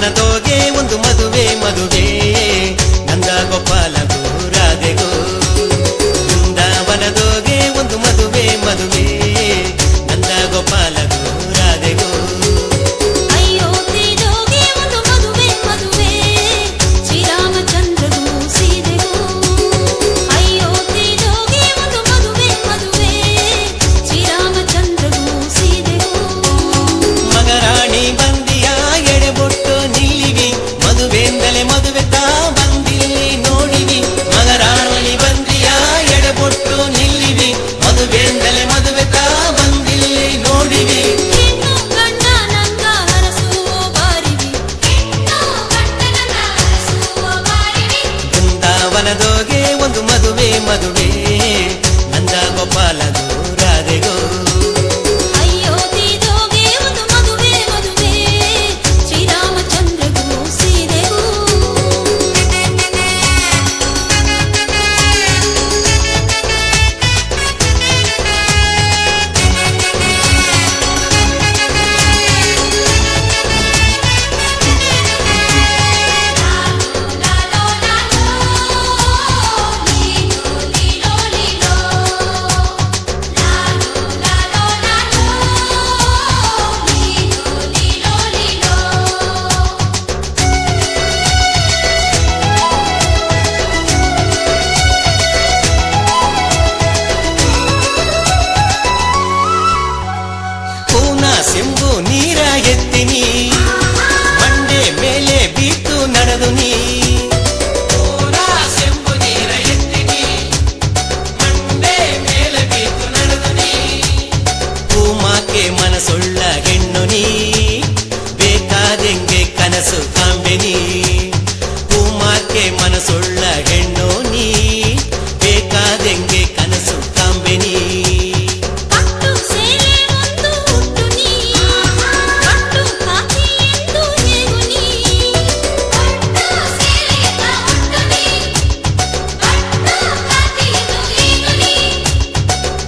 ಬೃಂದಾವನದೋಗೆ ಒಂದು ಮದುವೆ ಮದುವೆ ನಂದ ಗೋಪಾಲಗೂ ರಾಧೆಗೂ ಬೃಂದಾವನದೋಗೆ ಒಂದು ಮದುವೆ ಮದುವೆ ನಂದ ಗೋಪಾಲಗೂ ರಾಧೆಗೂ ಅಯೋಧ್ಯೆದೋಗೆ ಒಂದು ಮದುವೆ ಮದುವೆ ಶ್ರೀರಾಮಚಂದ್ರಗೂ ಸೀತೆಗೂ ಅಯೋಧ್ಯೆದೋಗೆ ಒಂದು ಮದುವೆ ಮದುವೆ ಶ್ರೀರಾಮಚಂದ್ರಗೂ ಸೀತೆಗೂ ಮಗರಾಣಿ ಬಂದಿಯ ಎಡೆಬೊಟ್ಟು ನಿಲ್ಲಿವಿ ಮದುವೆಂದಲೇ ಮದುವೆ ತಾ ಬಂದಿಲ್ಲಿ ನೋಡಿವಿ ಮಗರಾಣಿ ಬಂದಿಯ ಎಡೆಬೊಟ್ಟು ನಿಲ್ಲಿವಿ ಮದುವೆಂದಲೇ ಮದುವೆ ತಾ ಬಂದಿಲ್ಲಿ ನೋಡಿವಿ ಹೆಣ್ಣು ಗಂಡನಂಗ ಹರಸುವ ಬಾರಿವಿ ಹೆಣ್ಣು ಗಂಡನಂಗ ಹರಸುವ ಬಾರಿವಿ ಬೃಂದಾವನದೋಗೆ ಒಂದು ಮದುವೆ ಮದುವೆ ನಂದ ಗೋಪಾಲಗೂ ರಾಧೆಗೂ ಅಯೋಧ್ಯೆದೋಗೆ ಒಂದು ಮದುವೆ ಮದುವೆ ಶ್ರೀರಾಮಚಂದ್ರಗೂ ಸೀತೆಗೂ ಪೂನಾ ಸೆಂಬು ನೀರ ಎತ್ತಿನಿ ಮಂಡೆ ಮೇಲೆ ಬೀತು ನಡೆದು ನೀ ಪೂನಾ ಸೆಂಬು ನೀರ ಎತ್ತಿನಿ ಮಂಡೆ ಮೇಲೆ ಬೀತು ನಡೆದು ನೀ ಪೂಮಾಕೆ ಮನಸುಳ್ಳ ಹೆಣ್ಣು ನೀ ಬೇಕಾದೆಂಗೆ ಕನಸು ಕಾಂಬೆ ನೀ ಪೂಮಾಕೆ ಮನಸುಳ್ಳ ಹೆಣ್ಣು ನೀ ಬೇಕಾದೆಂಗೆ ಕನಸು ಕಾಂಬೆ ನೀ ಪಟ್ಟು ಸೇಲೆ ಒಂದು ಉಟ್ಟು ನೀ ಪಟ್ಟು ಕಾಕಿ ಎಂದು ಹೇಗು ನೀ ಪಟ್ಟು ಸೇಲೆಯ ಉಟ್ಟು ನೀ ಪಟ್ಟು ಕಾಕಿ ಎಂದು ಹೇಗು ನೀ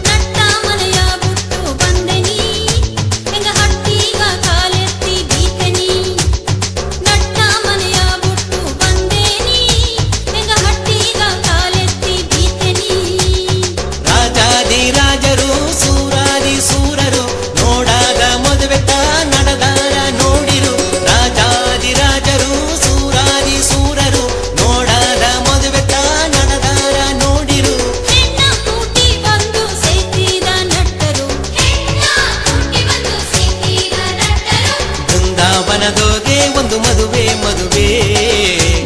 ನಟ್ಟ ಮನೆಯ ಬಿಟ್ಟು ಬಂದೆ ನೀ ಹೆಂಗ ಹಟ್ಟಿಗ ಕಾಲೆತ್ತಿ ಬೀತೆ ನೀ ನಟ್ಟ ಮನೆಯ ಬಿಟ್ಟು ಬಂದೆ ನೀ ಹೆಂಗ ಹಟ್ಟಿಗ ಕಾಲೆತ್ತಿ ಬೀತೆ ನೀ ರಾಜಾದಿ ರಾಜರು ಸೂರಾದಿ ಸೂರರು ನೋಡಾದ ಮದುವೆ ತಾ ನಡೆದಾರ ನೋಡಿರು ರಾಜಾದಿ ರಾಜರು ಸೂರಾದಿ ಸೂರರು ನೋಡಾದ ಮದುವೆ ತಾ ನಡೆದಾರ ನೋಡಿರು ಹೆಣ್ಣ ಕೂಟಿ ಬಂದು ಸೇತಿದ ನಟ್ಟರು ಹೆಣ್ಣ ಕೂಟಿ ಬಂದು ಸೇತಿದ ನಟ್ಟರು ಬೃಂದಾವನದೋಗೆ ಒಂದು ಮದುವೆ ಮದುವೆ